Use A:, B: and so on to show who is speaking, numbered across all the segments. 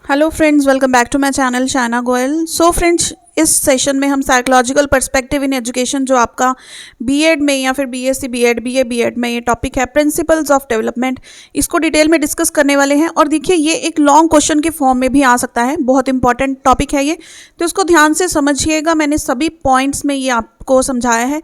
A: Hello friends, welcome back to my channel Shayna Goyal. So friends, इस session में हम psychological perspective in education जो आपका बीएड में या फिर बीएससी बीएड बीए बीएड में ये टॉपिक है प्रिंसिपल्स ऑफ डेवलपमेंट, इसको डिटेल में डिस्कस करने वाले हैं। और देखिए, ये एक लॉन्ग क्वेश्चन के फॉर्म में भी आ सकता है, बहुत इंपॉर्टेंट टॉपिक है ये, तो इसको ध्यान से समझिएगा। मैंने सभी पॉइंट्स में ये आपको समझाया है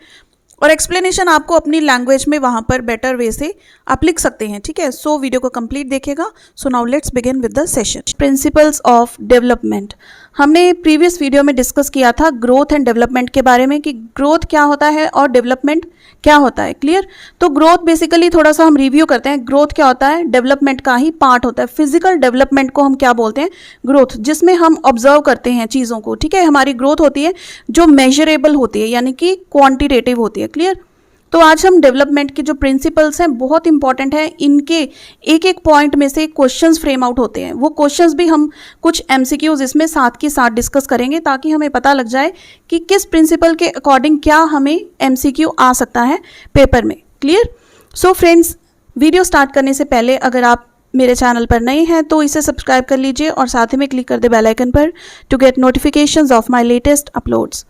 A: और एक्सप्लेनेशन आपको अपनी लैंग्वेज में वहाँ पर बेटर वे से आप लिख सकते हैं, ठीक है। सो वीडियो को कंप्लीट देखिएगा। So now let's begin with the session. Principles of development, हमने प्रीवियस वीडियो में डिस्कस किया था ग्रोथ एंड डेवलपमेंट के बारे में कि ग्रोथ क्या होता है और डेवलपमेंट क्या होता है। क्लियर? तो ग्रोथ बेसिकली थोड़ा सा हम रिव्यू करते हैं। ग्रोथ क्या होता है? डेवलपमेंट का ही पार्ट होता है। फिजिकल डेवलपमेंट को हम क्या बोलते हैं? ग्रोथ, जिसमें हम ऑब्जर्व करते हैं चीज़ों को, ठीक है। हमारी ग्रोथ होती है जो मेजरेबल होती है, यानी कि क्वांटिटेटिव होती है। क्लियर? तो आज हम डेवलपमेंट के जो प्रिंसिपल्स हैं बहुत इंपॉर्टेंट है, इनके एक एक पॉइंट में से क्वेश्चंस फ्रेम आउट होते हैं। वो क्वेश्चंस भी हम कुछ एमसीक्यूज इसमें साथ के साथ डिस्कस करेंगे ताकि हमें पता लग जाए कि किस प्रिंसिपल के अकॉर्डिंग क्या हमें एमसीक्यू आ सकता है पेपर में। Clear? So friends, video start करने से पहले अगर आप मेरे चैनल पर नए हैं तो इसे सब्सक्राइब कर लीजिए और साथ ही में क्लिक कर दे बेल आइकन पर to get notifications of my latest uploads.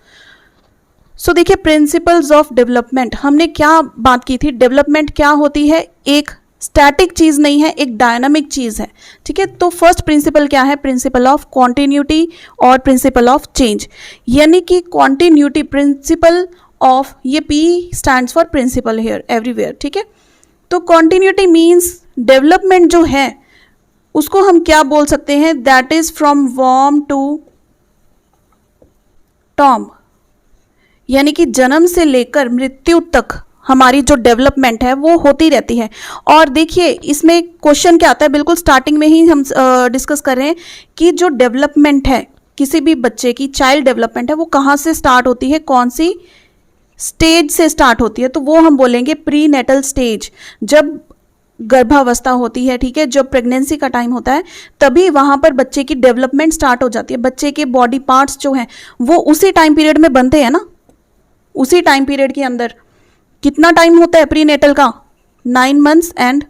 A: So देखिए, प्रिंसिपल्स ऑफ डेवलपमेंट, हमने क्या बात की थी? डेवलपमेंट क्या होती है? एक स्टैटिक चीज़ नहीं है, एक डायनामिक चीज़ है, ठीक है। तो फर्स्ट प्रिंसिपल क्या है? प्रिंसिपल ऑफ कॉन्टिन्यूटी और प्रिंसिपल ऑफ चेंज, यानी कि कॉन्टिन्यूटी प्रिंसिपल ऑफ, ये P stands for principle here everywhere, ठीक है। तो कॉन्टिन्यूटी मीन्स डेवलपमेंट जो है उसको हम क्या बोल सकते हैं? दैट इज फ्रॉम वॉर्म टू टॉम, यानी कि जन्म से लेकर मृत्यु तक हमारी जो डेवलपमेंट है वो होती रहती है। और देखिए, इसमें क्वेश्चन क्या आता है, बिल्कुल स्टार्टिंग में ही हम डिस्कस कर रहे हैं कि जो डेवलपमेंट है किसी भी बच्चे की, चाइल्ड डेवलपमेंट है, वो कहाँ से स्टार्ट होती है, कौन सी स्टेज से स्टार्ट होती है? तो वो हम बोलेंगे प्री नेटल स्टेज, जब गर्भावस्था होती है, ठीक है, जब प्रेगनेंसी का टाइम होता है तभी वहाँ पर बच्चे की डेवलपमेंट स्टार्ट हो जाती है। बच्चे के बॉडी पार्ट्स जो हैं वो उसी टाइम पीरियड में बनते हैं ना, उसी टाइम पीरियड के अंदर। कितना टाइम होता है प्री नेटल का? 9 months एंड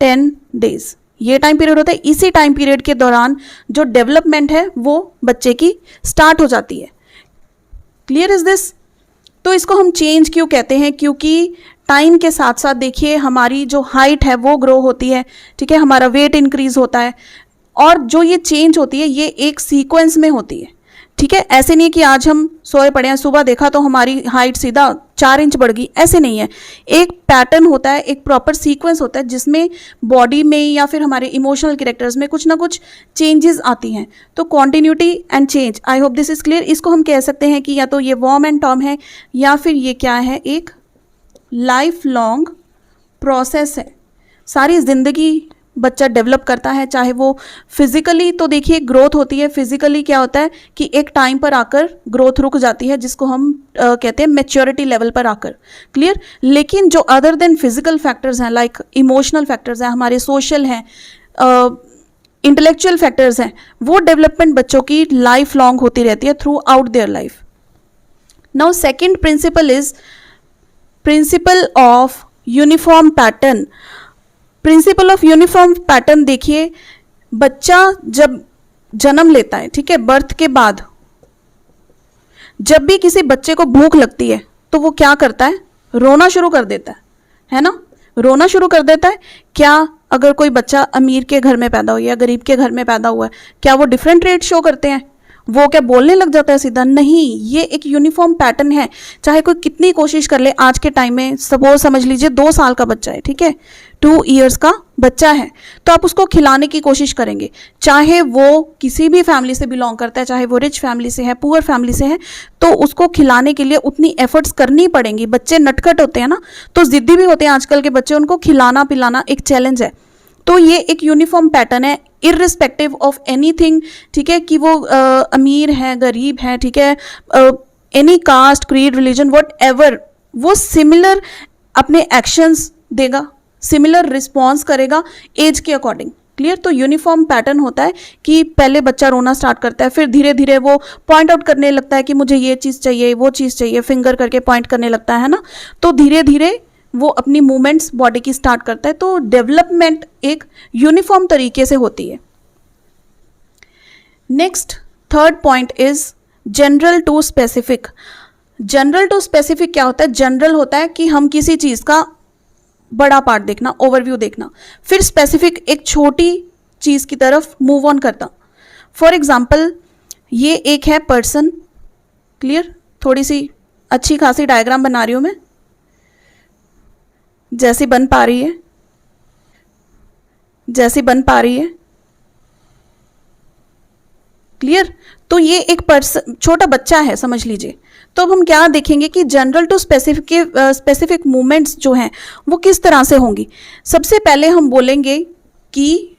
A: 10 days, ये टाइम पीरियड होता है। इसी टाइम पीरियड के दौरान जो डेवलपमेंट है वो बच्चे की स्टार्ट हो जाती है। Clear is this? तो इसको हम चेंज क्यों कहते हैं? क्योंकि टाइम के साथ साथ देखिए हमारी जो हाइट है वो ग्रो होती है, ठीक है, हमारा वेट इंक्रीज होता है, और जो ये चेंज होती है ये एक सीक्वेंस में होती है, ठीक है। ऐसे नहीं कि आज हम सोए पड़े हैं, सुबह देखा तो हमारी हाइट सीधा 4 इंच बढ़ गई, ऐसे नहीं है। एक पैटर्न होता है, एक प्रॉपर सीक्वेंस होता है जिसमें बॉडी में या फिर हमारे इमोशनल कैरेक्टर्स में कुछ ना कुछ चेंजेस आती हैं। तो continuity and change, I hope this is clear. इसको हम कह सकते हैं कि या तो ये वॉर्म एंड टॉम है या फिर ये क्या है, एक लाइफ लॉन्ग प्रोसेस है। सारी जिंदगी बच्चा डेवलप करता है, चाहे वो फिजिकली, तो देखिए ग्रोथ होती है। फिजिकली क्या होता है कि एक टाइम पर आकर ग्रोथ रुक जाती है, जिसको हम कहते हैं मैच्योरिटी लेवल पर आकर। क्लियर? लेकिन जो अदर देन फिजिकल फैक्टर्स हैं, लाइक इमोशनल फैक्टर्स हैं, हमारे सोशल हैं, इंटेलेक्चुअल फैक्टर्स हैं, वो डेवलपमेंट बच्चों की लाइफ लॉन्ग होती रहती है throughout their life. Now second principle is principle of uniform pattern. Principle of uniform pattern, देखिए बच्चा जब जन्म लेता है, ठीक है, बर्थ के बाद जब भी किसी बच्चे को भूख लगती है तो वो क्या करता है? रोना शुरू कर देता है ना, रोना शुरू कर देता है। क्या अगर कोई बच्चा अमीर के घर में पैदा हुआ या गरीब के घर में पैदा हुआ है, क्या वो डिफरेंट रेट शो करते हैं? वो क्या बोलने लग जाता है सीधा? नहीं, ये एक यूनिफॉर्म पैटर्न है। चाहे कोई कितनी कोशिश कर ले, आज के टाइम में सपोज समझ लीजिए 2 साल का बच्चा है, ठीक है, 2 years का बच्चा है, तो आप उसको खिलाने की कोशिश करेंगे, चाहे वो किसी भी फैमिली से बिलोंग करता है, चाहे वो रिच फैमिली से है, पुअर फैमिली से है, तो उसको खिलाने के लिए उतनी एफर्ट्स करनी पड़ेंगी। बच्चे नटखट होते हैं ना, तो जिद्दी भी होते हैं आजकल के बच्चे, उनको खिलाना पिलाना एक चैलेंज है। तो ये एक यूनिफॉर्म पैटर्न है इर्रिस्पेक्टिव ऑफ एनीथिंग, ठीक है, कि वो अमीर है, गरीब है, ठीक है, any caste, creed, religion, whatever, वो सिमिलर अपने एक्शंस देगा, सिमिलर रिस्पॉन्स करेगा एज के अकॉर्डिंग। क्लियर? तो यूनिफॉर्म पैटर्न होता है कि पहले बच्चा रोना स्टार्ट करता है, फिर धीरे धीरे वो पॉइंट आउट करने लगता है कि मुझे ये चीज़ चाहिए, वो चीज़ चाहिए, फिंगर करके पॉइंट करने लगता है ना, तो धीरे धीरे वो अपनी मूवमेंट्स बॉडी की स्टार्ट करता है। तो डेवलपमेंट एक यूनिफॉर्म तरीके से होती है। Next third point is general to specific. General to specific क्या होता है? जनरल होता है कि हम किसी चीज का बड़ा पार्ट देखना, ओवरव्यू देखना, फिर स्पेसिफिक एक छोटी चीज की तरफ मूव ऑन करता। फॉर एग्जाम्पल ये एक है पर्सन, क्लियर, थोड़ी सी अच्छी खासी डायग्राम बना रही हूं मैं, जैसी बन पा रही है, जैसी बन पा रही है, क्लियर। तो ये एक पर्सन, छोटा बच्चा है समझ लीजिए। तो अब हम क्या देखेंगे कि जनरल टू स्पेसिफिक के स्पेसिफिक मूवमेंट्स जो हैं वो किस तरह से होंगी। सबसे पहले हम बोलेंगे कि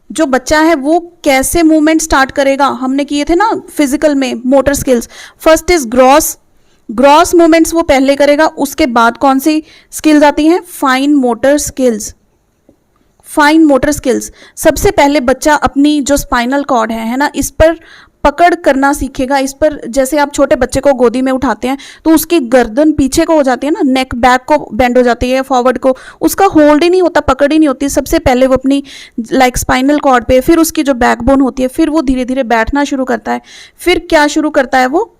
A: जो बच्चा है वो कैसे मूवमेंट स्टार्ट करेगा। हमने किए थे ना फिजिकल में motor skills. First is gross, gross movements वो पहले करेगा, उसके बाद कौन सी स्किल्स आती हैं? Fine motor skills. Fine motor skills सबसे पहले बच्चा अपनी जो स्पाइनल कॉर्ड है ना, इस पर पकड़ करना सीखेगा। इस पर, जैसे आप छोटे बच्चे को गोदी में उठाते हैं तो उसकी गर्दन पीछे को हो जाती है ना, नेक बैक को बेंड हो जाती है, फॉरवर्ड को, उसका होल्ड ही नहीं होता, पकड़ ही नहीं होती। सबसे पहले वो अपनी लाइक स्पाइनल कॉर्ड पे, फिर उसकी जो बैकबोन होती है, फिर वो धीरे धीरे बैठना शुरू करता है। फिर क्या शुरू करता है? वो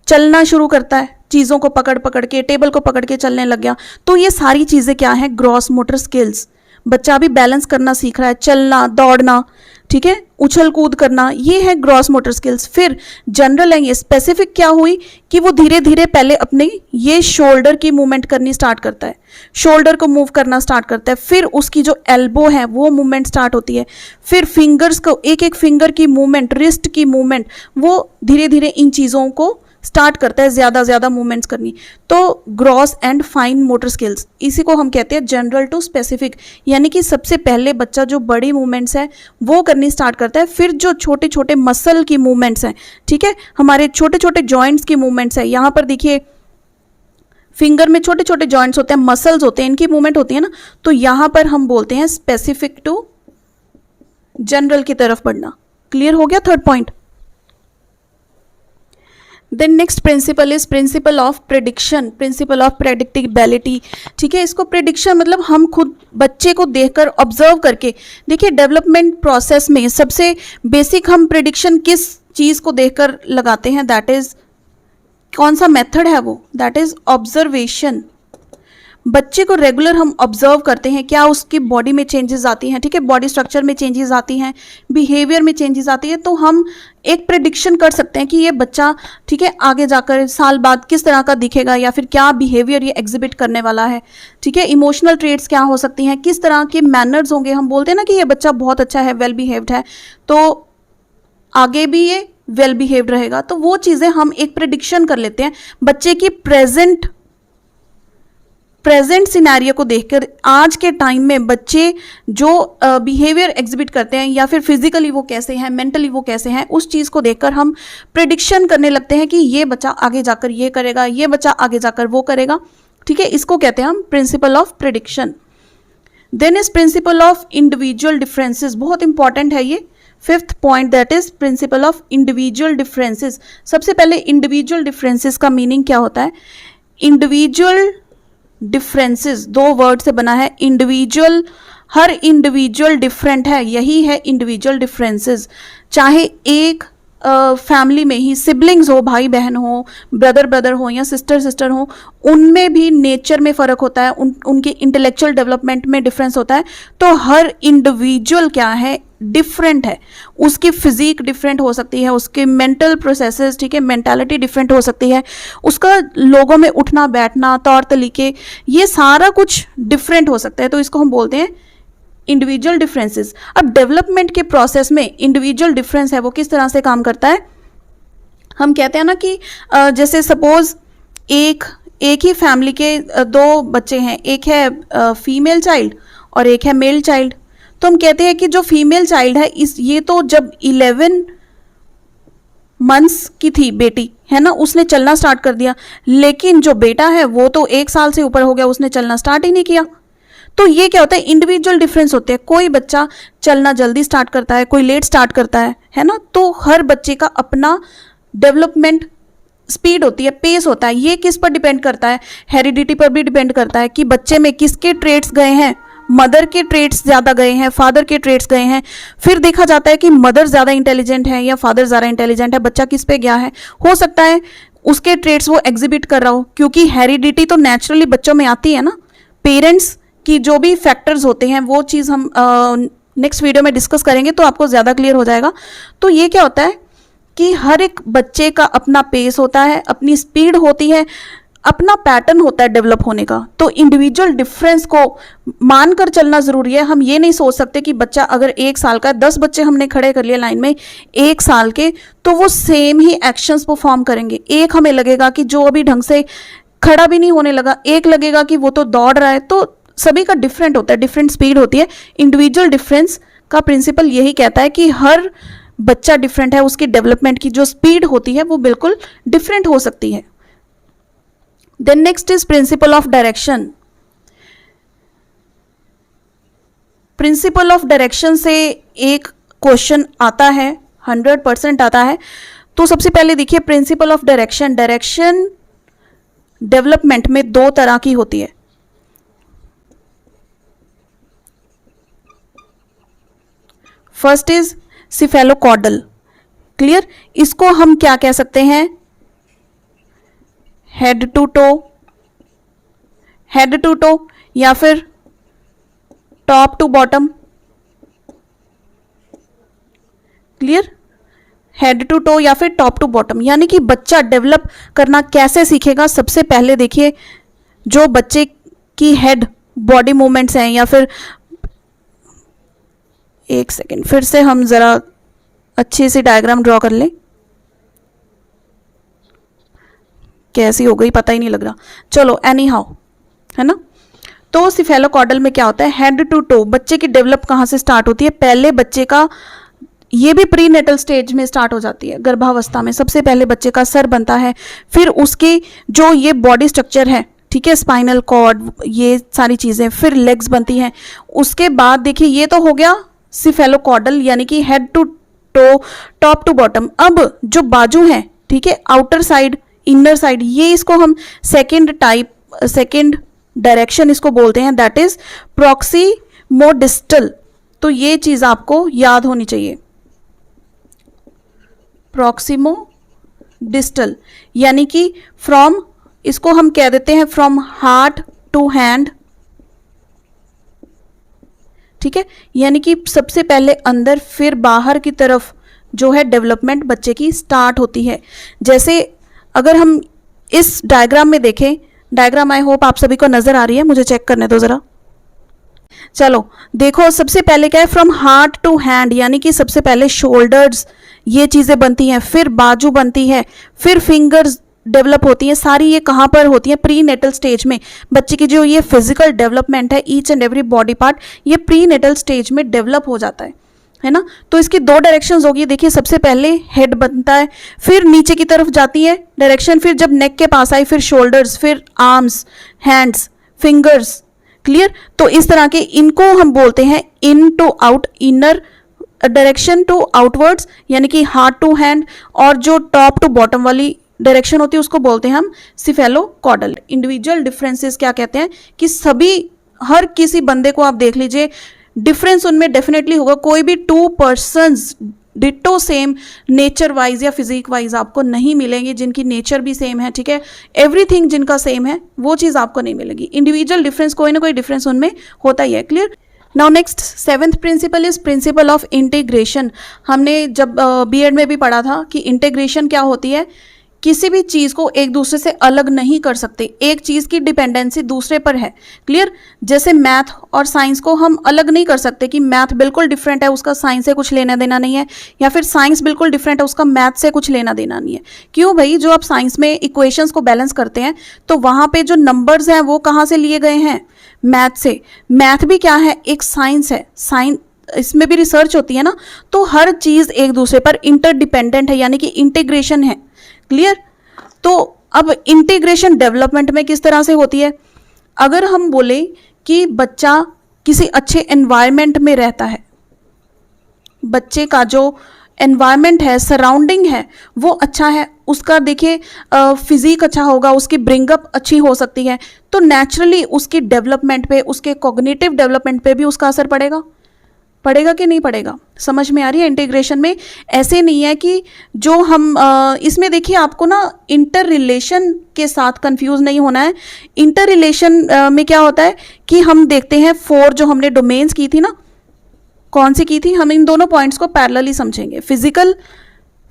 A: चलना शुरू करता है, चीज़ों को पकड़ पकड़ के, टेबल को पकड़ के चलने लग गया। तो ये सारी चीज़ें क्या है? Gross motor skills. बच्चा अभी बैलेंस करना सीख रहा है, चलना, दौड़ना, ठीक है, उछल कूद करना, ये है ग्रॉस मोटर स्किल्स। फिर जनरल है ये। स्पेसिफिक क्या हुई कि वो धीरे धीरे पहले अपने ये शोल्डर की मूवमेंट करनी स्टार्ट करता है, शोल्डर को मूव करना स्टार्ट करता है। फिर उसकी जो एल्बो है वो मूवमेंट स्टार्ट होती है। फिर फिंगर्स को, एक एक फिंगर की मूवमेंट, रिस्ट की मूवमेंट, वो धीरे धीरे इन चीज़ों को स्टार्ट करता है, ज़्यादा मूवमेंट्स करनी। तो gross and fine motor skills, इसी को हम कहते हैं जनरल टू स्पेसिफिक। यानी कि सबसे पहले बच्चा जो बड़ी मूवमेंट्स है वो करनी स्टार्ट करता है। फिर जो छोटे छोटे मसल की मूवमेंट्स हैं, ठीक है, हमारे छोटे छोटे जॉइंट्स की मूवमेंट्स है। यहाँ पर देखिए फिंगर में छोटे छोटे जॉइंट्स होते हैं, मसल्स होते हैं, इनकी मूवमेंट होती है ना। तो यहाँ पर हम बोलते हैं स्पेसिफिक टू जनरल की तरफ बढ़ना। क्लियर हो गया third point. Then next principle is principle of prediction, principle of predictability. ठीक है, इसको प्रेडिक्शन मतलब हम खुद बच्चे को देखकर, ऑब्जर्व करके। देखिए डेवलपमेंट प्रोसेस में सबसे बेसिक हम प्रेडिक्शन किस चीज़ को देखकर लगाते हैं? दैट इज, कौन सा मेथड है वो? That is observation. बच्चे को रेगुलर हम ऑब्जर्व करते हैं, क्या उसकी बॉडी में चेंजेस आती हैं, ठीक है, बॉडी स्ट्रक्चर में चेंजेस आती हैं, बिहेवियर में चेंजेस आती है, तो हम एक प्रेडिक्शन कर सकते हैं कि ये बच्चा, ठीक है, आगे जाकर साल बाद किस तरह का दिखेगा या फिर क्या बिहेवियर ये एग्जिबिट करने वाला है। ठीक है, इमोशनल ट्रेट्स क्या हो सकती हैं, किस तरह के मैनर्स होंगे। हम बोलते हैं ना कि ये बच्चा बहुत अच्छा है, वेल बिहेव्ड है, तो आगे भी ये वेल बिहेव्ड रहेगा। तो वो चीज़ें हम एक प्रेडिक्शन कर लेते हैं बच्चे की प्रेजेंट सिनेरियो को देखकर। आज के टाइम में बच्चे जो बिहेवियर एग्जिबिट करते हैं या फिर फिजिकली वो कैसे हैं, मेंटली वो कैसे हैं, उस चीज़ को देखकर हम प्रेडिक्शन करने लगते हैं कि ये बच्चा आगे जाकर ये करेगा, ये बच्चा आगे जाकर वो करेगा। ठीक है, इसको कहते हैं हम principle of prediction. Then is principle of individual differences, बहुत इंपॉर्टेंट है ये fifth point, that is principle of individual differences. सबसे पहले इंडिविजुअल डिफरेंसेस का मीनिंग क्या होता है? इंडिविजुअल डिफरेंसेस दो वर्ड से बना है। इंडिविजुअल, हर इंडिविजुअल डिफरेंट है, यही है इंडिविजुअल डिफरेंसेस। चाहे एक फैमिली में ही सिबलिंग्स हो, भाई बहन हो, ब्रदर हो या सिस्टर हो, उनमें भी नेचर में फ़र्क होता है, उनके इंटेलेक्चुअल डेवलपमेंट में डिफरेंस होता है। तो हर इंडिविजुअल क्या है? डिफरेंट है। उसकी फिजिक डिफरेंट हो सकती है, उसके मेंटल प्रोसेसेस, ठीक है, मेंटालिटी डिफरेंट हो सकती है, उसका लोगों में उठना बैठना, तौर तरीके, ये सारा कुछ डिफरेंट हो सकता है। तो इसको हम बोलते हैं इंडिविजुअल डिफरेंसेस। अब डेवलपमेंट के प्रोसेस में इंडिविजुअल डिफरेंस है वो किस तरह से काम करता है? हम कहते हैं ना कि जैसे सपोज एक ही फैमिली के दो बच्चे हैं, एक है फीमेल चाइल्ड और एक है मेल चाइल्ड। तो हम कहते हैं कि जो फीमेल चाइल्ड है, ये तो जब 11 मंथ्स की थी बेटी, है ना, उसने चलना स्टार्ट कर दिया। लेकिन जो बेटा है वो तो 1 साल से ऊपर हो गया, उसने चलना स्टार्ट ही नहीं किया। तो ये क्या होता है? इंडिविजुअल डिफरेंस होते हैं। कोई बच्चा चलना जल्दी स्टार्ट करता है, कोई लेट स्टार्ट करता है ना। तो हर बच्चे का अपना डेवलपमेंट स्पीड होती है, पेस होता है। ये किस पर डिपेंड करता है? हेरिडिटी पर भी डिपेंड करता है कि बच्चे में किसके ट्रेट्स गए हैं, मदर के ट्रेट्स ज़्यादा गए हैं, फादर के ट्रेट्स गए हैं, फिर देखा जाता है कि मदर ज़्यादा इंटेलिजेंट है या फादर ज़्यादा इंटेलिजेंट है, बच्चा किस पे गया है, हो सकता है उसके ट्रेट्स वो एग्जिबिट कर रहा हो, क्योंकि हेरिडिटी तो नेचुरली बच्चों में आती है ना। पेरेंट्स की जो भी फैक्टर्स होते हैं वो चीज़ हम नेक्स्ट वीडियो में डिस्कस करेंगे तो आपको ज़्यादा क्लियर हो जाएगा। तो ये क्या होता है कि हर एक बच्चे का अपना पेस होता है, अपनी स्पीड होती है, अपना पैटर्न होता है डेवलप होने का। तो इंडिविजुअल डिफरेंस को मानकर चलना ज़रूरी है। हम ये नहीं सोच सकते कि बच्चा अगर 1 साल का, 10 बच्चे हमने खड़े कर लिए लाइन में 1 साल के, तो वो सेम ही एक्शंस परफॉर्म करेंगे। एक हमें लगेगा कि जो अभी ढंग से खड़ा भी नहीं होने लगा, एक लगेगा कि वो तो दौड़ रहा है। तो सभी का डिफरेंट होता है, डिफरेंट स्पीड होती है। इंडिविजुअल डिफरेंस का प्रिंसिपल यही कहता है कि हर बच्चा डिफरेंट है, उसकी डेवलपमेंट की जो स्पीड होती है वो बिल्कुल डिफरेंट हो सकती है। Then next is principle of direction. Principle of direction से एक क्वेश्चन आता है, 100% आता है। तो सबसे पहले देखिए principle of direction. Direction development में 2 तरह की होती है। First is cephalocaudal. क्लियर? इसको हम क्या कह सकते हैं? Head to toe, head to toe या फिर top to bottom. Clear? Head to toe या फिर टॉप टू बॉटम, यानी कि बच्चा डेवलप करना कैसे सीखेगा। सबसे पहले देखिए जो बच्चे की हेड बॉडी मूवमेंट्स हैं, या फिर एक सेकेंड फिर से हम जरा अच्छी सी डायग्राम ड्रॉ कर लें। कैसी हो गई पता ही नहीं लग रहा, चलो एनी हाउ, है ना। तो सिफेलोकॉर्डल में क्या होता है? हेड टू टो बच्चे की डेवलप कहाँ से स्टार्ट होती है? पहले बच्चे का, ये भी प्री नेटल स्टेज में स्टार्ट हो जाती है, गर्भावस्था में। सबसे पहले बच्चे का सर बनता है, फिर उसकी जो ये बॉडी स्ट्रक्चर है, ठीक है, स्पाइनल कॉर्ड, ये सारी चीज़ें, फिर लेग्स बनती हैं। उसके बाद देखिए ये तो हो गया सिफेलोकॉर्डल, यानी कि head to toe, top to bottom. अब जो बाजू हैं, ठीक है, आउटर साइड, इनर साइड, ये इसको हम सेकेंड टाइप, सेकेंड डायरेक्शन इसको बोलते हैं, दैट इज प्रॉक्सिमोडिस्टल। तो ये चीज आपको याद होनी चाहिए, प्रॉक्सिमोडिस्टल, यानी कि फ्रॉम, इसको हम कह देते हैं फ्रॉम हार्ट टू हैंड। ठीक है, यानी कि सबसे पहले अंदर फिर बाहर की तरफ जो है डेवलपमेंट बच्चे की स्टार्ट होती है। जैसे अगर हम इस डायग्राम में देखें, डायग्राम आई होप आप सभी को नजर आ रही है, मुझे चेक करने दो जरा। चलो देखो, सबसे पहले क्या है? फ्रॉम हार्ट टू हैंड, यानी कि सबसे पहले शोल्डर्स, ये चीजें बनती हैं, फिर बाजू बनती है, फिर फिंगर्स डेवलप होती हैं। सारी ये कहाँ पर होती है? प्री नेटल स्टेज में। बच्चे की जो ये फिजिकल डेवलपमेंट है, each and every body part, ये प्री नेटल स्टेज में डेवलप हो जाता है ना। तो इसकी 2 डायरेक्शंस होगी। देखिए सबसे पहले हेड बनता है, फिर नीचे की तरफ जाती है डायरेक्शन, फिर जब नेक के पास आई फिर शोल्डर्स, फिर आर्म्स, हैंड्स, फिंगर्स। क्लियर? तो इस तरह के इनको हम बोलते हैं in to out, inner direction to outwards, यानी कि हार्ट टू हैंड। और जो टॉप टू बॉटम वाली डायरेक्शन होती है उसको बोलते हैं हम सिफेलोकॉर्डल। इंडिविजुअल डिफरेंसेस क्या कहते हैं कि सभी, हर किसी बंदे को आप देख लीजिए, डिफरेंस उनमें डेफिनेटली होगा। कोई भी 2 persons ditto same nature wise या फिजिक वाइज आपको नहीं मिलेंगे, जिनकी नेचर भी सेम है, ठीक है, एवरीथिंग जिनका सेम है, वो चीज़ आपको नहीं मिलेगी। इंडिविजुअल डिफरेंस, कोई ना कोई डिफरेंस उनमें होता ही है। Clear? Now next 7th principle is principle of integration. हमने जब बीएड में भी पढ़ा था कि इंटीग्रेशन क्या होती है, किसी भी चीज़ को एक दूसरे से अलग नहीं कर सकते, एक चीज़ की डिपेंडेंसी दूसरे पर है। क्लियर? जैसे मैथ और साइंस को हम अलग नहीं कर सकते कि मैथ बिल्कुल डिफरेंट है, उसका साइंस से कुछ लेना देना नहीं है, या फिर साइंस बिल्कुल डिफरेंट है, उसका मैथ से कुछ लेना देना नहीं है। क्यों भाई? जो आप साइंस में इक्वेशंस को बैलेंस करते हैं तो वहाँ पे जो नंबर्स हैं वो कहाँ से लिए गए हैं? मैथ से। मैथ भी क्या है? एक साइंस है, साइंस, इसमें भी रिसर्च होती है ना। तो हर चीज़ एक दूसरे पर इंटरडिपेंडेंट है, यानी कि इंटीग्रेशन है। क्लियर? तो अब इंटीग्रेशन डेवलपमेंट में किस तरह से होती है? अगर हम बोले कि बच्चा किसी अच्छे एनवायरनमेंट में रहता है, बच्चे का जो एनवायरनमेंट है, सराउंडिंग है, वो अच्छा है, उसका देखिए फिजिक अच्छा होगा, उसकी ब्रिंगअप अच्छी हो सकती है, तो नेचुरली उसकी डेवलपमेंट पे, उसके कॉग्निटिव डेवलपमेंट पे भी उसका असर पड़ेगा। पड़ेगा कि नहीं पड़ेगा? समझ में आ रही है? इंटीग्रेशन में ऐसे नहीं है कि जो हम इसमें देखिए आपको ना इंटर रिलेशन के साथ कंफ्यूज नहीं होना है। इंटर रिलेशन में क्या होता है कि हम देखते हैं 4 जो हमने डोमेन्स की थी ना, कौन सी की थी, हम इन दोनों पॉइंट्स को पैरेलली समझेंगे।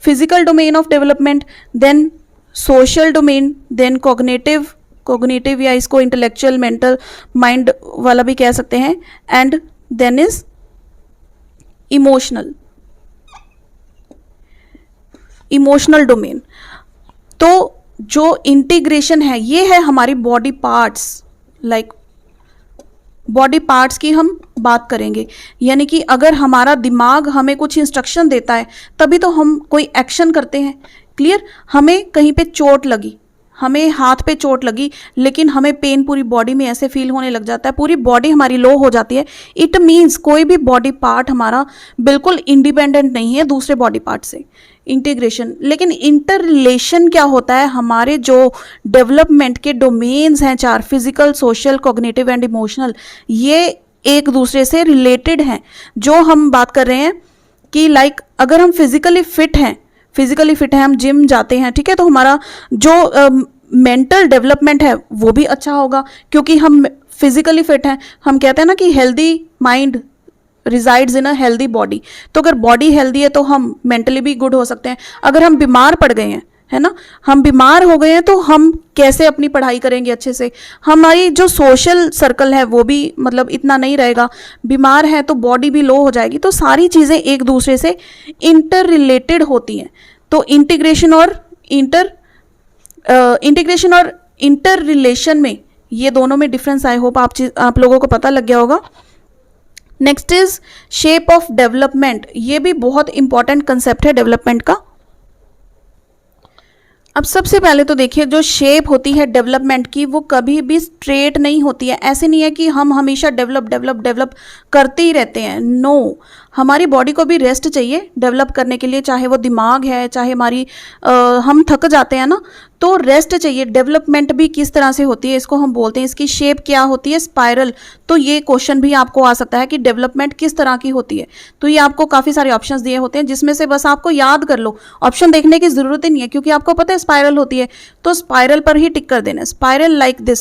A: Physical domain of development, then social domain, then cognitive या इसको इंटेलेक्चुअल मेंटल माइंड वाला भी कह सकते हैं, and then is emotional domain. तो जो इंटीग्रेशन है ये है हमारी body parts, like body parts की हम बात करेंगे। यानी कि अगर हमारा दिमाग हमें कुछ इंस्ट्रक्शन देता है तभी तो हम कोई एक्शन करते हैं। क्लियर? हमें कहीं पे चोट लगी, हमें हाथ पे चोट लगी, लेकिन हमें पेन पूरी बॉडी में ऐसे फील होने लग जाता है, पूरी बॉडी हमारी लो हो जाती है। इट मीन्स कोई भी बॉडी पार्ट हमारा बिल्कुल इंडिपेंडेंट नहीं है दूसरे बॉडी पार्ट से। इंटीग्रेशन। लेकिन इंटर रिलेशन क्या होता है? हमारे जो डेवलपमेंट के डोमेन्स हैं 4, physical, social, cognitive and emotional, ये एक दूसरे से रिलेटेड हैं। जो हम बात कर रहे हैं कि लाइक अगर हम फिजिकली फिट हैं, हम जिम जाते हैं, ठीक है, तो हमारा जो मेंटल डेवलपमेंट है वो भी अच्छा होगा क्योंकि हम फिजिकली फिट हैं। हम कहते हैं ना कि healthy mind resides in a healthy body. तो अगर बॉडी हेल्दी है तो हम मेंटली भी गुड हो सकते हैं। अगर हम बीमार पड़ गए हैं, है ना, हम बीमार हो गए हैं तो हम कैसे अपनी पढ़ाई करेंगे अच्छे से? हमारी जो सोशल सर्कल है वो भी मतलब इतना नहीं रहेगा। बीमार है तो बॉडी भी लो हो जाएगी। तो सारी चीज़ें एक दूसरे से इंटर रिलेटेड होती हैं। तो इंटीग्रेशन और इंटर रिलेशन में ये दोनों में डिफरेंस आई होप आप लोगों को पता लग गया होगा। Next is shape of development. ये भी बहुत इंपॉर्टेंट कंसेप्ट है डेवलपमेंट का। अब सबसे पहले तो देखिए जो शेप होती है डेवलपमेंट की वो कभी भी स्ट्रेट नहीं होती है। ऐसे नहीं है कि हम हमेशा डेवलप करते ही रहते हैं। नो, हमारी बॉडी को भी रेस्ट चाहिए डेवलप करने के लिए, चाहे वो दिमाग है, चाहे हमारी हम थक जाते हैं ना, तो रेस्ट चाहिए। डेवलपमेंट भी किस तरह से होती है इसको हम बोलते हैं, इसकी शेप क्या होती है? स्पाइरल। तो ये क्वेश्चन भी आपको आ सकता है कि डेवलपमेंट किस तरह की होती है। तो ये आपको काफ़ी सारे ऑप्शंस दिए होते हैं जिसमें से बस आपको याद कर लो, ऑप्शन देखने की ज़रूरत ही नहीं है क्योंकि आपको पता है स्पाइरल होती है। तो स्पाइरल पर ही टिक कर देना। Spiral like this.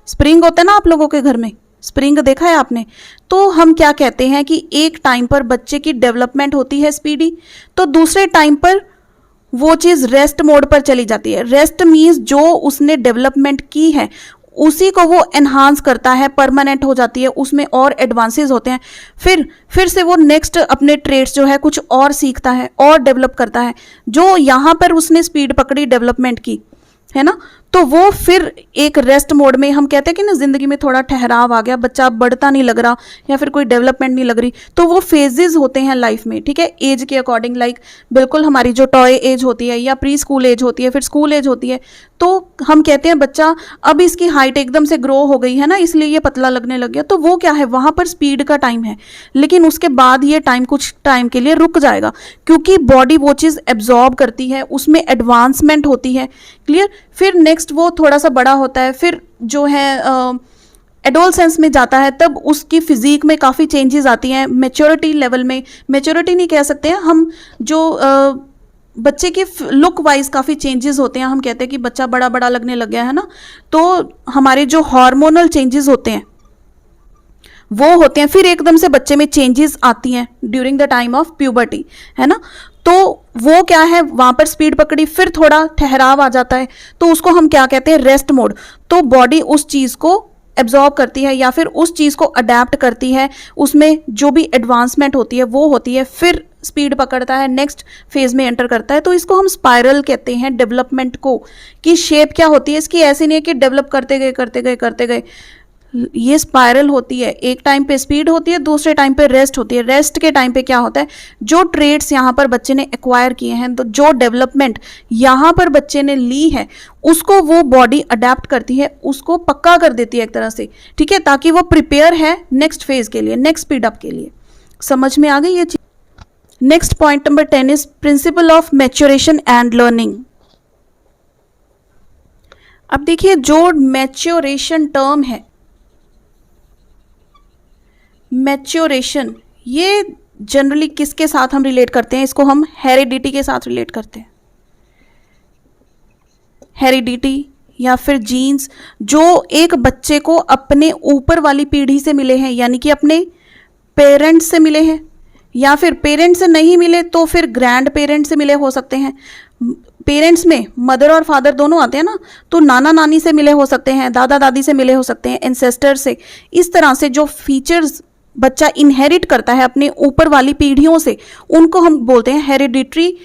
A: स्प्रिंग होता है ना आप लोगों के घर में, स्प्रिंग देखा है आपने? तो हम क्या कहते हैं कि एक टाइम पर बच्चे की डेवलपमेंट होती है स्पीडी, तो दूसरे टाइम पर वो चीज़ रेस्ट मोड पर चली जाती है। रेस्ट मीन्स जो उसने डेवलपमेंट की है उसी को वो एनहांस करता है, परमानेंट हो जाती है, उसमें और एडवांसेस होते हैं। फिर से वो नेक्स्ट अपने ट्रेड्स जो है कुछ और सीखता है और डेवलप करता है। जो यहाँ पर उसने स्पीड पकड़ी डेवलपमेंट की, है ना, तो वो फिर एक रेस्ट मोड में, हम कहते हैं कि ना जिंदगी में थोड़ा ठहराव आ गया, बच्चा बढ़ता नहीं लग रहा या फिर कोई डेवलपमेंट नहीं लग रही, तो वो फेजेस होते हैं लाइफ में, ठीक है, एज के अकॉर्डिंग। लाइक बिल्कुल हमारी जो टॉय एज होती है या प्री स्कूल एज होती है, फिर स्कूल एज होती है, तो हम कहते हैं बच्चा अब इसकी हाइट एकदम से ग्रो हो गई है ना, इसलिए ये पतला लगने लग गया। तो वो क्या है, वहाँ पर स्पीड का टाइम है, लेकिन उसके बाद ये टाइम कुछ टाइम के लिए रुक जाएगा क्योंकि बॉडी वो चीज़ एब्जॉर्ब करती है, उसमें एडवांसमेंट होती है। क्लियर? फिर नेक्स्ट वो थोड़ा सा बड़ा होता है, फिर जो है एडोलसेंस में जाता है, तब उसकी फिजिक में काफ़ी चेंजेस आती हैं। मैच्योरिटी लेवल में, मैच्योरिटी नहीं कह सकते हैं हम, जो बच्चे की लुक वाइज काफ़ी चेंजेस होते हैं। हम कहते हैं कि बच्चा बड़ा बड़ा लगने लग गया है ना, तो हमारे जो हार्मोनल चेंजेस होते हैं वो होते हैं। फिर एकदम से बच्चे में चेंजेस आती हैं during the time of puberty, है ना, तो वो क्या है, वहाँ पर स्पीड पकड़ी, फिर थोड़ा ठहराव आ जाता है, तो उसको हम क्या कहते हैं, रेस्ट मोड। तो बॉडी उस चीज़ को एब्जॉर्ब करती है या फिर उस चीज़ को अडेप्ट करती है, उसमें जो भी एडवांसमेंट होती है वो होती है, फिर स्पीड पकड़ता है, नेक्स्ट फेज में एंटर करता है। तो इसको हम स्पाइरल कहते हैं डेवलपमेंट को। कि शेप क्या होती है इसकी, ऐसे नहीं है कि डेवलप करते गए, ये स्पाइरल होती है। एक टाइम पे स्पीड होती है, दूसरे टाइम पे रेस्ट होती है। रेस्ट के टाइम पे क्या होता है, जो ट्रेड्स यहाँ पर बच्चे ने एक्वायर किए हैं, तो जो डेवलपमेंट यहाँ पर बच्चे ने ली है उसको वो बॉडी अडेप्ट करती है, उसको पक्का कर देती है एक तरह से, ठीक है, ताकि वो प्रिपेयर है नेक्स्ट फेज के लिए, नेक्स्ट स्पीड अप के लिए। समझ में आ गई ये चीज? Next point number 10 is principle of maturation and learning. अब देखिए जो मैच्योरेशन टर्म है, मैच्योरेशन, ये जनरली किसके साथ हम रिलेट करते हैं? इसको हम हेरिडिटी के साथ रिलेट करते हैं। हेरिडिटी या फिर जीन्स जो एक बच्चे को अपने ऊपर वाली पीढ़ी से मिले हैं, यानी कि अपने पेरेंट्स से मिले हैं, या फिर पेरेंट्स से नहीं मिले तो फिर ग्रैंड पेरेंट्स से मिले हो सकते हैं। पेरेंट्स में मदर और फादर दोनों आते हैं ना, तो नाना नानी से मिले हो सकते हैं, दादा दादी से मिले हो सकते हैं, एंसेस्टर से। इस तरह से जो फीचर्स बच्चा इनहेरिट करता है अपने ऊपर वाली पीढ़ियों से, उनको हम बोलते हैं हेरिडिटरी।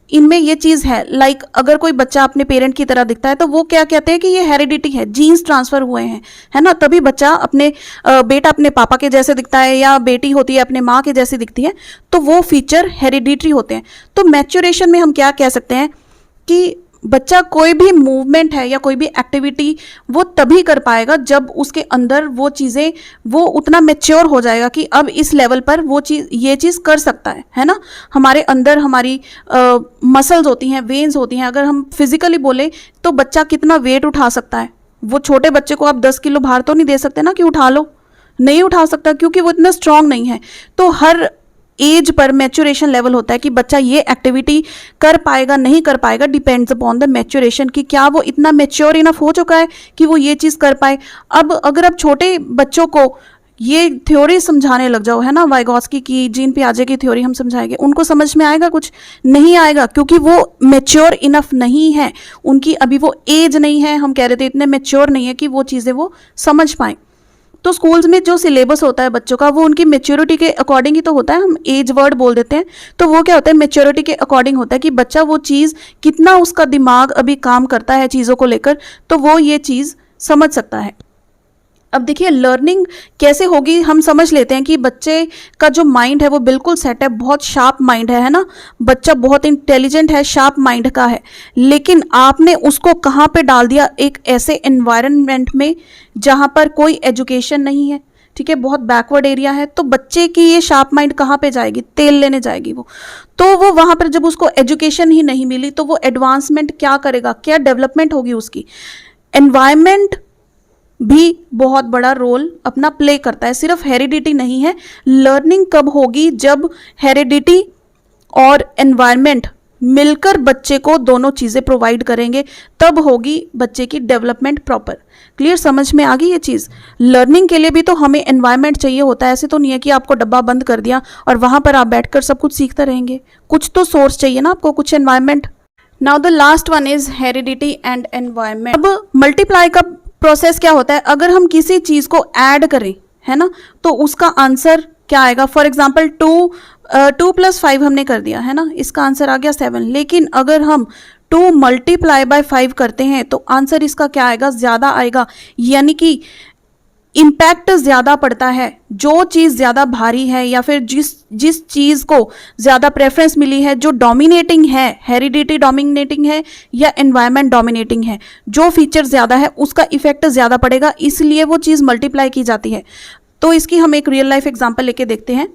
A: इनमें ये चीज़ है, लाइक अगर कोई बच्चा अपने पेरेंट की तरह दिखता है तो वो क्या कहते हैं कि ये हेरिडिटी है, जीन्स ट्रांसफर हुए हैं, है ना। तभी बच्चा अपने बेटा अपने पापा के जैसे दिखता है या बेटी होती है अपने माँ के जैसी दिखती है, तो वो फीचर हेरिडिटरी होते हैं। तो मैच्योरेशन में हम क्या कह सकते हैं कि बच्चा कोई भी मूवमेंट है या कोई भी एक्टिविटी वो तभी कर पाएगा जब उसके अंदर वो चीज़ें, वो उतना मैच्योर हो जाएगा कि अब इस लेवल पर वो चीज़, ये चीज़ कर सकता है ना। हमारे अंदर हमारी मसल्स होती हैं, वेन्स होती हैं। अगर हम फिजिकली बोले तो बच्चा कितना वेट उठा सकता है, वो छोटे बच्चे को आप 10 किलो भार तो नहीं दे सकते ना कि उठा लो, नहीं उठा सकता क्योंकि वो इतना स्ट्रांग नहीं है। तो हर एज पर मैच्योरेशन लेवल होता है कि बच्चा ये एक्टिविटी कर पाएगा नहीं कर पाएगा, डिपेंड्स अपॉन द मैच्योरेशन कि क्या वो इतना मैच्योर इनफ हो चुका है कि वो ये चीज़ कर पाए। अब अगर आप छोटे बच्चों को ये थ्योरी समझाने लग जाओ, है ना, वाइगॉस्की की, जीन पियाजे की थ्योरी हम समझाएंगे, उनको समझ में आएगा? कुछ नहीं आएगा, क्योंकि वो मैच्योर इनफ नहीं है, उनकी अभी वो एज नहीं है, हम कह रहे थे इतने मैच्योर नहीं है कि वो चीज़ें वो समझ पाएँ। तो स्कूल्स में जो सिलेबस होता है बच्चों का, वो उनकी मेच्योरिटी के अकॉर्डिंग ही तो होता है। हम एज वर्ड बोल देते हैं, तो वो क्या होता है, मेच्योरिटी के अकॉर्डिंग होता है कि बच्चा वो चीज़ कितना, उसका दिमाग अभी काम करता है चीज़ों को लेकर, तो वो ये चीज़ समझ सकता है। अब देखिए लर्निंग कैसे होगी, हम समझ लेते हैं कि बच्चे का जो माइंड है वो बिल्कुल सेट है, बहुत शार्प माइंड है ना, बच्चा बहुत इंटेलिजेंट है, शार्प माइंड का है। लेकिन आपने उसको कहाँ पे डाल दिया? एक ऐसे एनवायरनमेंट में जहाँ पर कोई एजुकेशन नहीं है, ठीक है, बहुत बैकवर्ड एरिया है, तो बच्चे की ये शार्प माइंड कहाँ पे जाएगी? तेल लेने जाएगी वो। तो वो वहाँ पर जब उसको एजुकेशन ही नहीं मिली तो वो एडवांसमेंट क्या करेगा, क्या डेवलपमेंट होगी उसकी? एनवायरनमेंट भी बहुत बड़ा रोल अपना प्ले करता है, सिर्फ हेरिडिटी नहीं है। लर्निंग कब होगी? जब हेरिडिटी और एनवायरनमेंट मिलकर बच्चे को दोनों चीज़ें प्रोवाइड करेंगे, तब होगी बच्चे की डेवलपमेंट प्रॉपर। क्लियर, समझ में आ गई ये चीज़? लर्निंग के लिए भी तो हमें एनवायरनमेंट चाहिए होता है, ऐसे तो नहीं है कि आपको डब्बा बंद कर दिया और वहाँ पर आप बैठकर सब कुछ सीखते रहेंगे। कुछ तो सोर्स चाहिए ना आपको, कुछ environment. Now the last one is heredity and environment. अब मल्टीप्लाई का प्रोसेस क्या होता है? अगर हम किसी चीज़ को ऐड करें, है ना, तो उसका आंसर क्या आएगा? फॉर एग्जाम्पल 2 + 5 हमने कर दिया, है ना, इसका आंसर आ गया 7। लेकिन अगर हम 2 × 5 करते हैं तो आंसर इसका क्या आएगा? ज़्यादा आएगा, यानी कि इम्पैक्ट ज़्यादा पड़ता है। जो चीज़ ज़्यादा भारी है या फिर जिस चीज़ को ज़्यादा प्रेफरेंस मिली है, जो डोमिनेटिंग है, हेरिडिटी डोमिनेटिंग है या एनवायरनमेंट डोमिनेटिंग है, जो फीचर ज़्यादा है उसका इफेक्ट ज़्यादा पड़ेगा, इसलिए वो चीज़ मल्टीप्लाई की जाती है। तो इसकी हम एक रियल लाइफ एग्जांपल लेके देखते हैं।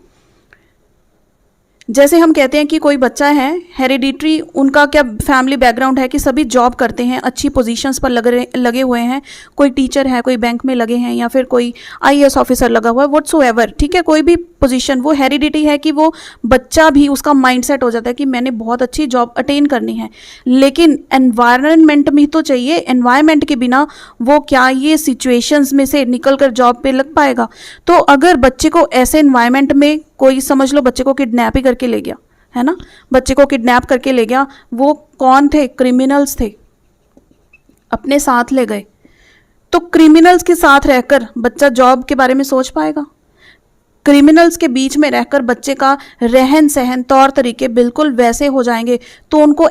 A: जैसे हम कहते हैं कि कोई बच्चा है, हेरिडिटरी उनका क्या फैमिली बैकग्राउंड है कि सभी जॉब करते हैं, अच्छी पोजीशंस पर लगे हुए हैं, कोई टीचर है, कोई बैंक में लगे हैं, या फिर कोई आईएएस ऑफिसर लगा हुआ है, व्हाट्सोएवर, ठीक है, कोई भी पोजीशन, वो हेरिडिटी है कि वो बच्चा भी, उसका माइंडसेट हो जाता है कि मैंने बहुत अच्छी जॉब अटेन करनी है। लेकिन एनवायरनमेंट भी तो चाहिए, एनवायरनमेंट के बिना वो क्या ये सिचुएशंस में से निकल कर जॉब पे लग पाएगा? तो अगर बच्चे को ऐसे एनवायरनमेंट में, कोई समझ लो बच्चे को किडनैप ही करके ले गया, है ना, बच्चे को किडनैप करके ले गया, वो कौन थे? क्रिमिनल्स थे, अपने साथ ले गए। तो क्रिमिनल्स के साथ रहकर बच्चा जॉब के बारे में सोच पाएगा? क्रिमिनल्स के बीच में रहकर बच्चे का रहन सहन, तौर तरीके बिल्कुल वैसे हो जाएंगे। तो उनको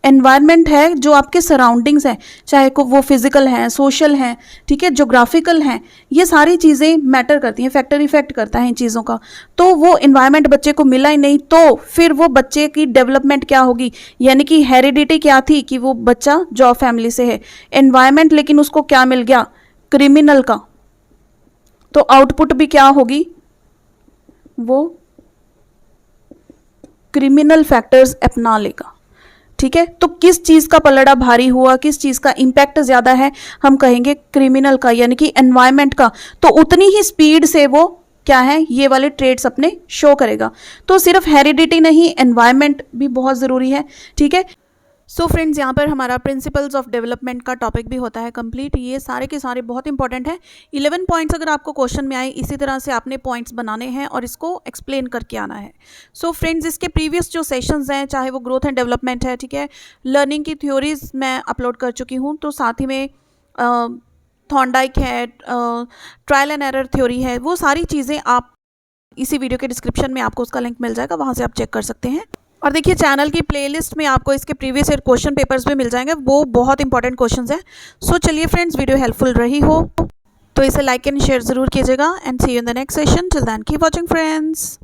A: एनवायरनमेंट है जो आपके सराउंडिंग्स हैं, चाहे को वो फिजिकल हैं, सोशल हैं, ठीक है, ज्योग्राफिकल हैं, ये सारी चीज़ें मैटर करती हैं, फैक्टर इफेक्ट करता है इन चीज़ों का। तो वो एनवायरनमेंट बच्चे को मिला ही नहीं, तो फिर वो बच्चे की डेवलपमेंट क्या होगी? यानी कि हेरिडिटी क्या थी कि वो बच्चा जॉब फैमिली से है, एनवायरनमेंट लेकिन उसको क्या मिल गया? क्रिमिनल का। तो आउटपुट भी क्या होगी? वो क्रिमिनल फैक्टर्स अपना लेगा, ठीक है, तो किस चीज़ का पलड़ा भारी हुआ, किस चीज़ का इम्पैक्ट ज़्यादा है, हम कहेंगे क्रिमिनल का, यानी कि एनवायरनमेंट का। तो उतनी ही स्पीड से वो क्या है, ये वाले ट्रेड्स अपने शो करेगा। तो सिर्फ हेरिडिटी नहीं, एनवायरनमेंट भी बहुत ज़रूरी है। ठीक है, सो फ्रेंड्स, यहाँ पर हमारा प्रिंसिपल्स ऑफ डेवलपमेंट का टॉपिक भी होता है कंप्लीट। ये सारे के सारे बहुत इंपॉर्टेंट है। 11 पॉइंट्स अगर आपको क्वेश्चन में आए, इसी तरह से आपने पॉइंट्स बनाने हैं और इसको एक्सप्लेन करके आना है। सो फ्रेंड्स, इसके प्रीवियस जो सेशंस हैं, चाहे वो ग्रोथ एंड डेवलपमेंट है, ठीक है, लर्निंग की थ्योरीज मैं अपलोड कर चुकी हूँ, तो साथ ही में थॉर्नडाइक है, ट्रायल एंड एरर थ्योरी है, वो सारी चीज़ें आप इसी वीडियो के डिस्क्रिप्शन में आपको उसका लिंक मिल जाएगा, वहाँ से आप चेक कर सकते हैं। और देखिए, चैनल की प्लेलिस्ट में आपको इसके प्रीवियस ईयर क्वेश्चन पेपर्स भी मिल जाएंगे, वो बहुत इंपॉर्टेंट क्वेश्चंस हैं। सो चलिए फ्रेंड्स, वीडियो हेल्पफुल रही हो तो इसे लाइक एंड शेयर ज़रूर कीजिएगा, and see you in the next session. Till then keep watching friends.